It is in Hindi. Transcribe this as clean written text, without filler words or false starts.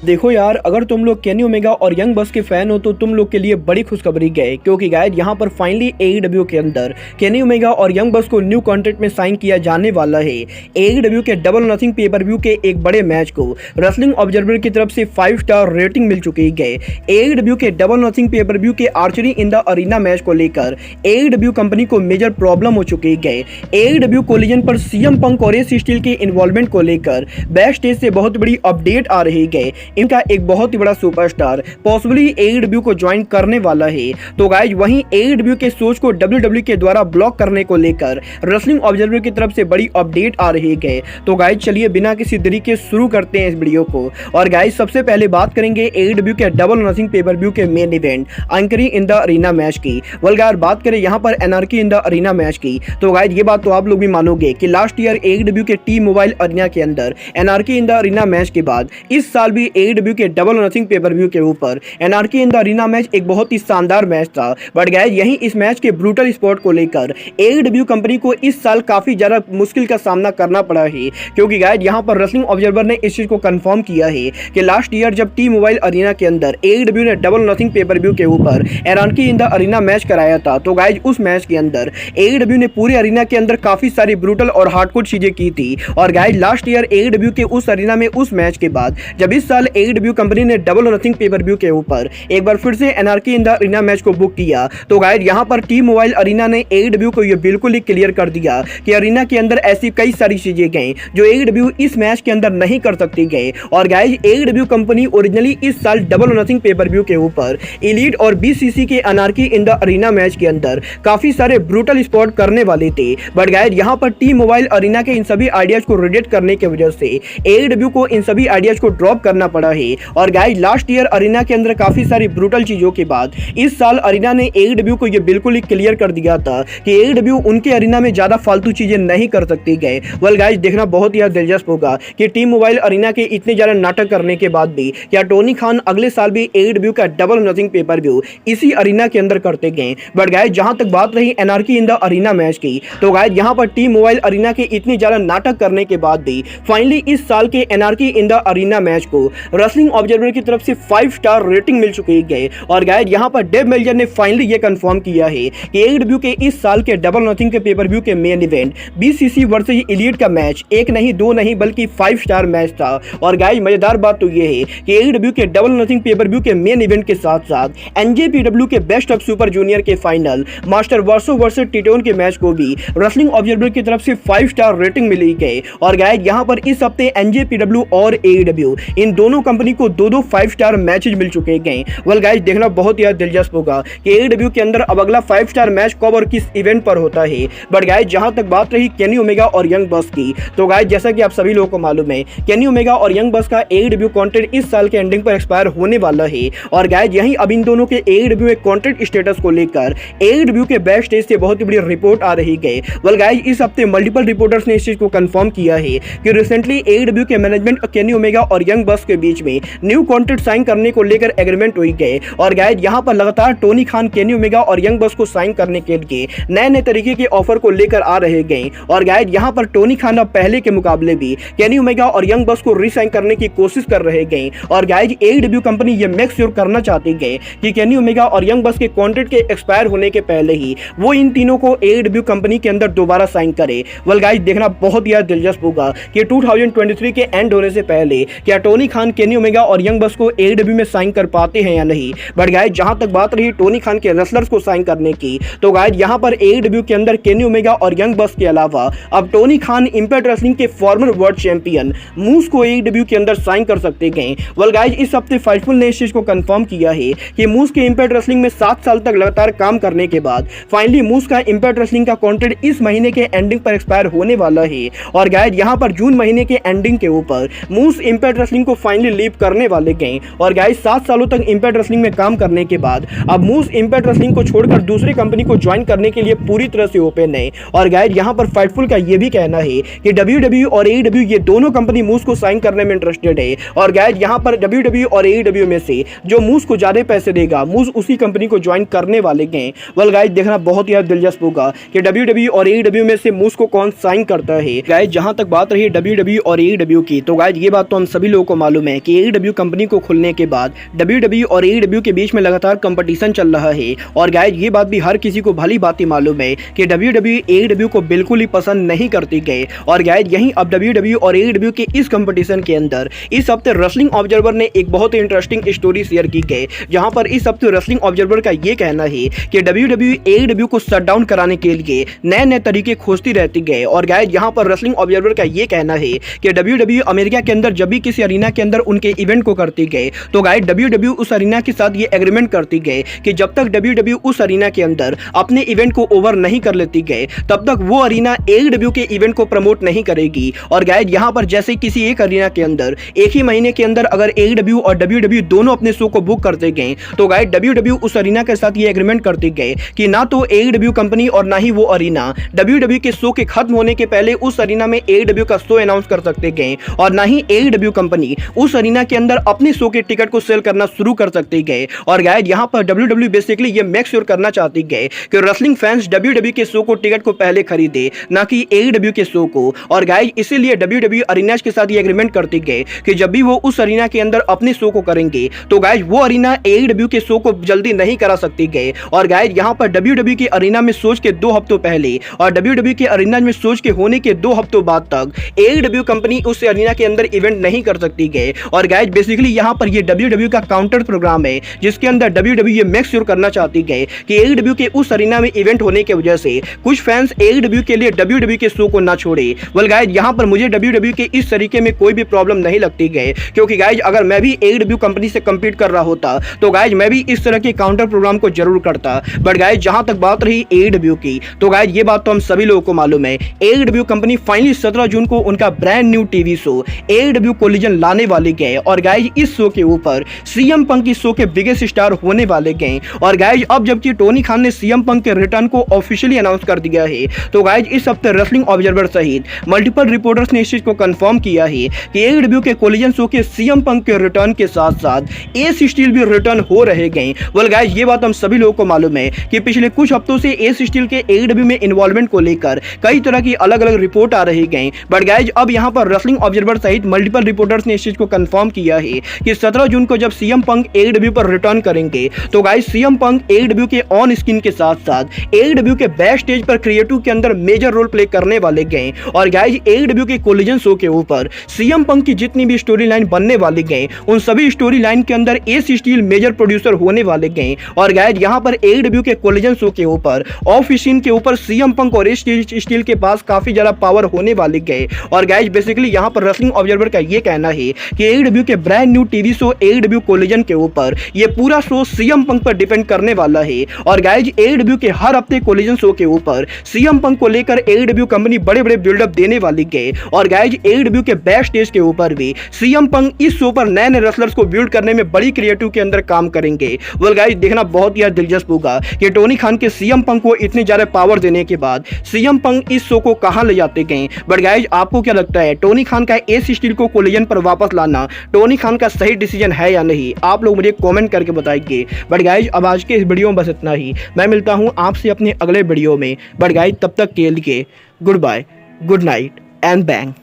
देखो यार, अगर तुम लोग केनी ओमेगा और यंग बस के फैन हो तो तुम लोग के लिए बड़ी खुशखबरी गए, क्योंकि गाइस यहाँ पर फाइनली एईडब्ल्यू के अंदर केनी ओमेगा और यंग बस को न्यू कॉन्ट्रैक्ट में साइन किया जाने वाला है। एईडब्ल्यू के डबल और नथिंग पेपर व्यू के एक बड़े मैच को रेसलिंग ऑब्जर्वर की तरफ से 5 स्टार रेटिंग मिल चुकी है। एईडब्ल्यू के डबल और नथिंग पेपर व्यू के आर्चरी इन द अरीना मैच को लेकर एईडब्ल्यू कंपनी को मेजर प्रॉब्लम हो चुकी है। एईडब्ल्यू कोलिजन पर सीएम पंक और एस स्टील के इन्वॉल्वमेंट को लेकर बैक स्टेज से बहुत बड़ी अपडेट आ रही है। इनका एक बहुत ही बड़ा सुपरस्टार पॉसिबली एईडब्ल्यू को ज्वाइन करने वाला है। तो गाइज वहीं एईडब्ल्यू के सोच को डब्ल्यूडब्ल्यू के द्वारा ब्लॉक करने को लेकर रेसलिंग ऑब्जर्वर की तरफ से बड़ी अपडेट आ रही है। तो गाइज चलिए बिना किसी देरी के शुरू करते हैं इस वीडियो को। और गाइज सबसे पहले बात करेंगे एईडब्ल्यू के डबल नथिंग पेपर व्यू के मेन इवेंट एंकरी इन द अरीना मैच की। वल्गार बात करें यहाँ पर anarchy in the arena match की, तो गाइज ये बात तो आप लोग भी मानोगे कि लास्ट ईयर एईडब्ल्यू के टी मोबाइल अरीना के अंदर Anarchy in the arena match के बाद इस साल भी एईडब्ल्यू के डबल और नथिंग पेपर व्यू के ऊपर Anarchy in the arena match एक बहुत ही शानदार मैच था। बट गाइस यहीं इस मैच के ब्रूटल स्पॉट को लेकर एईडब्ल्यू कंपनी को इस साल काफी ज्यादा मुश्किल का सामना करना पड़ा है, क्योंकि गाइस यहां पर रेसलिंग ऑब्जर्वर ने इस चीज को कंफर्म किया है कि लास्ट ईयर जब टी मोबाइल अरीना के अंदर एईडब्ल्यू ने डबल नथिंग पेपर व्यू के ऊपर Anarchy in the arena match कराया था, तो गाइस उस मैच के अंदर एईडब्ल्यू ने पूरे अरीना के अंदर काफी सारी ब्रूटल और हार्डकोर चीजें की थी। और गाइस लास्ट ईयर एईडब्ल्यू के उस अरीना में उस मैच के बाद जब इस साल एईडब्ल्यू कंपनी ने डबल और नथिंग पेपर व्यू के ऊपर एक बार फिर से Anarchy in the arena match को बुक किया, तो गाइस यहां पर टी मोबाइल अरीना ने एईडब्ल्यू को यह बिल्कुल ही क्लियर कर दिया कि अरीना के अंदर ऐसी कई सारी चीजें गई जो एईडब्ल्यू इस मैच के अंदर नहीं कर सकती गई। और गाइस एईडब्ल्यू कंपनी ओरिजिनली इस साल डबल और नथिंग पेपर व्यू के ऊपर एलीट और बीसीसी के Anarchy in the arena match के अंदर काफी सारे ब्रूटल स्पॉट करने वाले थे। बट गाइस यहां पर टी मोबाइल अरीना के इन सभी आइडियाज को रिजेक्ट करने की वजह से एईडब्ल्यू को इन सभी आइडियाज को ड्रॉप करना पड़ा है। और गाइस लास्ट ईयर अरीना के अंदर काफी सारी ब्रूटल चीजों के बाद इस साल अरीना ने एईडब्ल्यू को यह बिल्कुल ही क्लियर कर दिया था कि एईडब्ल्यू उनके अरीना में ज्यादा फालतू चीजें नहीं कर सकती गए। वेल गाइस देखना बहुत ही दिलचस्प होगा कि टीम मोबाइल अरीना के इतने ज्यादा नाटक करने के बाद भी क्या टोनी खान अगले साल भी एईडब्ल्यू का डबल नथिंग पेपर व्यू इसी अरीना के अंदर करते गए। बट गाइस जहां तक बात रही Anarchy in the arena match की, तो गाइस यहां पर टीम मोबाइल अरीना के इतने ज्यादा नाटक करने के बाद भी फाइनली इस साल के Anarchy in the arena match को रेसलिंग ऑब्जर्वर की तरफ से 5 स्टार रेटिंग मिल चुकी है। और गाइस यहां पर डेव मेल्जर ने फाइनली ये कंफर्म किया है कि एईडब्ल्यू के इस साल के डबल नथिंग के पेपर व्यू के main event BCC versus elite का मैच एक नहीं दो नहीं बल्कि 5 स्टार मैच था। और गाइस मजेदार बात तो ये है कि एईडब्ल्यू के डबल नथिंग पेपर व्यू के मेन इवेंट के साथ साथ एनजेपीडब्ल्यू के बेस्ट ऑफ सुपर जूनियर के फाइनल मास्टर वर्सो वर्सेस टिटोन के मैच को भी रेसलिंग ऑब्जर्वर की तरफ से 5 स्टार रेटिंग मिली है। और गाइस यहां पर इस हफ्ते एनजेपीडब्ल्यू और एईडब्ल्यू इन दोनों कंपनी को दो 5 स्टार मैचेज मिल चुके हैं। वेल गाइस देखना बहुत ही दिलचस्प होगा कि एईडब्ल्यू के अंदर अब अगला 5 स्टार मैच कब और किस इवेंट पर होता है। बट गाइस जहां तक बात रही केनी ओमेगा और यंग बस की, तो गाइस जैसा कि आप सभी लोगों को मालूम है केनी ओमेगा और यंग बस का एईडब्ल्यू कॉन्ट्रैक्ट इस साल के एंडिंग पर एक्सपायर होने वाला है। और गाइस यहीं अब इन दोनों के एईडब्ल्यू में कॉन्ट्रैक्ट स्टेटस को लेकर एईडब्ल्यू के बैक स्टेज से बहुत ही बड़ी रिपोर्ट आ रही है। वेल गाइस इस हफ्ते मल्टीपल रिपोर्टर्स ने इस चीज को कंफर्म किया है कि रिसेंटली एईडब्ल्यू के मैनेजमेंट केनी ओमेगा और यंग बस के बीच में न्यू कॉन्ट्रैक्ट साइन करने को लेकर एग्रीमेंट हुई है। और गाइस यहां पर लगातार टोनी खान केनी ओमेगा और यंग बस को साइन करने के लिए नए नए तरीके के ऑफर को लेकर आ रहे हैं। और गाइस यहां पर टोनी खान अब पहले के मुकाबले भी केनी ओमेगा और यंग बस को रीसाइन करने की कोशिश कर रहे हैं। और गाइस एईडब्ल्यू कंपनी ये मेक श्योर करना चाहती है कि केनी ओमेगा और यंग बस के कॉन्ट्रैक्ट के एक्सपायर होने के पहले ही वो इन तीनों को एईडब्ल्यू कंपनी के अंदर दोबारा साइन करे। वेल गाइस देखना बहुत ही दिलचस्प होगा कि 2023 के एंड होने से पहले क्या टोनी खान केनी ओमेगा और यंग बस को एईडब्ल्यू में साइन कर पाते हैं या नहीं। बट गाइस जहां तक बात रही टोनी खान के रेसलर्स को साइन करने की, तो गाइस यहां पर एईडब्ल्यू के अंदर केनी ओमेगा और यंग बस के अलावा अब टोनी खान इंपैक्ट रेसलिंग के फॉर्मर वर्ल्ड चैंपियन मूस को एईडब्ल्यू के अंदर साइन कर सकते हैं। वेल गाइस इस हफ्ते फाइटफुल ने इस चीज को कंफर्म किया है कि मूस के इंपैक्ट रेसलिंग में 7 साल तक लगातार काम करने के बाद फाइनली मूस का इंपैक्ट रेसलिंग का कॉन्ट्रैक्ट इस महीने के एंडिंग पर एक्सपायर होने वाला है। और गाइस यहां पर जून महीने के एंडिंग के ऊपर मूस इंपैक्ट रेसलिंग को फाइनली लीव करने वाले हैं। और गाइस 7 सालों तक इंपैक्ट रेसलिंग में काम करने के बाद अब मूस इंपैक्ट रेसलिंग को छोड़कर दूसरी कंपनी को ज्वाइन करने के लिए पूरी तरह से ओपन है। और गाइस यहां पर फाइटफुल का यह भी कहना है कि डब्ल्यूडब्ल्यू और एईडब्ल्यू ये दोनों कंपनी मूस को साइन करने में इंटरेस्टेड है। और गाइस यहां पर डब्ल्यूडब्ल्यू और एईडब्ल्यू में से जो मूस को ज्यादा पैसे देगा मूस उसी कंपनी को ज्वाइन करने वाले हैं। वेल गाइस देखना बहुत ही दिलचस्प होगा कि डब्ल्यूडब्ल्यू और एईडब्ल्यू में से मूस को कौन साइन करता है। गाइस जहां तक बात रही डब्ल्यूडब्ल्यू और एईडब्ल्यू की, तो गाइस ये बात तो हम सभी लोगों को मालूम है है कि AEW कंपनी को खुलने के बाद WWE और AEW के बीच में लगातार कंपटीशन चल रहा है और गाइस ये बात भी हर किसी को भली बात मालूम है कि WWE AEW को बिल्कुल ही पसंद नहीं करती गए और गाइस यहीं अब WWE और AEW के इस कंपटीशन के अंदर इस हफ्ते रेसलिंग ऑब्जर्वर ने एक बहुत ही इंटरेस्टिंग स्टोरी शेयर की गई, जहां पर इस हफ्ते रेसलिंग ऑब्जर्वर का ये कहना है कि WWE AEW को शट डाउन कराने के लिए नए नए तरीके खोजती रहती गए और गाइस यहां पर रेसलिंग ऑब्जर्वर का ये कहना है कि WWE अमेरिका के अंदर जब भी किसी अरीना के अंदर उनके इवेंट को करती गए तो गाइस WWE उस अरीना के साथ ये एग्रीमेंट करती गए कि जब तक WWE उस अरीना के अंदर अपने इवेंट को ओवर नहीं कर लेती गए तब तक वो अरीना AEW के इवेंट को प्रमोट नहीं करेगी। और गाइस यहां पर जैसे किसी एक अरीना के अंदर एक ही महीने के अंदर अगर AEW और WWE दोनों अपने शो को बुक करते गए तो गाइस WWE उस अरीना के साथ ये एग्रीमेंट करते गए कि ना तो AEW कंपनी और ना ही वो अरीना WWE के शो के खत्म होने के पहले उस अरीना में AEW का शो अनाउंस कर सकते गए और ना ही AEW कंपनी उस अरीना के अंदर अपने शो के टिकट को सेल करना शुरू कर सकते गए। और गाइस यहां पर WWE बेसिकली ये मेक श्योर करना चाहती गए कि रेसलिंग फैंस WWE के शो को टिकट को पहले खरीदे ना कि AEW के शो को। और गाइस इसीलिए WWE अरीनाज के साथ ये एग्रीमेंट करते गए कि जब भी वो उस अरीना के अंदर अपने शो को करेंगे तो गाइस वो अरीना AEW के शो को जल्दी नहीं करा सकती गए। और गाइस यहां पर WWE के अरीना में सोच के 2 हफ्तों पहले और WWE के अरीना में सोच के होने के 2 हफ्तों बाद तक AEW कंपनी उस अरीना के अंदर इवेंट नहीं कर सकती गए। और गाइस बेसिकली यहां पर ये WWE का काउंटर प्रोग्राम है जिसके अंदर WWE ये मेक श्योर करना चाहती गए कि AEW के उस अरीना में इवेंट होने की वजह से कुछ फैंस AEW के लिए WWE के शो को ना छोड़े। वेल गाइस यहां पर मुझे WWE के इस तरीके में कोई भी प्रॉब्लम नहीं लगती गए, क्योंकि गाइस अगर मैं भी AEW कंपनी से कम्पीट कर रहा होता तो गाइस मैं भी इस तरह के काउंटर प्रोग्राम को जरूर करता। बट गाइस जहां तक बात रही AEW की तो गाइस ये बात तो हम सभी लोगों को मालूम है, AEW कंपनी फाइनली 17 जून को उनका brand new TV show AEW collision लाने वाले गए। और गाइस इस शो के ऊपर CM पंक इस शो के बिगेस्ट स्टार होने वाले गए। और गाइस अब जबकि टोनी खान ने CM पंक के रिटर्न को ऑफिशियली अनाउंस कर दिया है तो गाइस इस हफ्ते रेसलिंग ऑब्जर्वर सहित मल्टीपल रिपोर्टर्स ने इस चीज को कंफर्म किया है कि AEW के कोलिजन शो के CM पंक के रिटर्न के साथ साथ एस स्टील भी रिटर्न हो रहे गए। वेल गाइस ये बात हम सभी लोगों को मालूम है कि पिछले कुछ हफ्तों से एस स्टील के AEW में इन्वॉल्वमेंट को लेकर कई तरह की अलग अलग रिपोर्ट आ रही गई। बट गाइस अब यहां पर रेसलिंग ऑब्जर्वर सहित मल्टीपल रिपोर्टर्स ने इस चीज को कंफर्म किया है कि 17 जून को जब CM पंक AEW पर रिटर्न करेंगे तो गाइस CM पंक AEW के ऑन स्क्रीन के साथ साथ AEW के बैक स्टेज पर क्रिएटिव के अंदर मेजर रोल प्ले करने वाले गए। और गाइस AEW के कोलिजन शो के ऊपर CM पंक की जितनी भी स्टोरी लाइन बनने वाली गए उन सभी स्टोरी लाइन के अंदर एस स्टील मेजर प्रोड्यूसर होने वाले गए। और गाइस यहां पर AEW के कोलिजन शो के ऊपर ऑफ स्क्रीन के ऊपर CM पंक और एस स्टील के पास काफी ज्यादा पावर होने वाले गए। और गाइस बेसिकली यहां पर रेसलिंग ऑब्जर्वर का ये कहना है कि AEW के brand new TV show AEW collision के ऊपर ये पूरा शो CM पंक पर डिपेंड करने वाला है। और गाइस AEW के हर हफ्ते कोलिजन शो के ऊपर CM पंक को लेकर AEW कंपनी बड़े बड़े बिल्डअप देने वाली गए। और गाइस AEW के बैक स्टेज के ऊपर भी CM पंक इस शो पर नए नए रेसलर्स को बिल्ड करने में बड़ी क्रिएटिव के अंदर काम करेंगे। वेल गाइस देखना बहुत ही दिलचस्प होगा कि टोनी खान के CM पंक को इतनी ज्यादा पावर देने के बाद CM पंक इस शो को कहां ले जाते गए। बट गाइस आपको क्या लगता है टोनी खान का एस स्टील को कोलिजन पर वापस लाना टोनी खान का सही डिसीजन है या नहीं? आप लोग मुझे कमेंट करके बताइए। बट गाइस अब आज के इस वीडियो में बस इतना ही। मैं मिलता हूं आपसे अपने अगले वीडियो में। बट गाइस तब तक के लिए goodbye, good night and bang.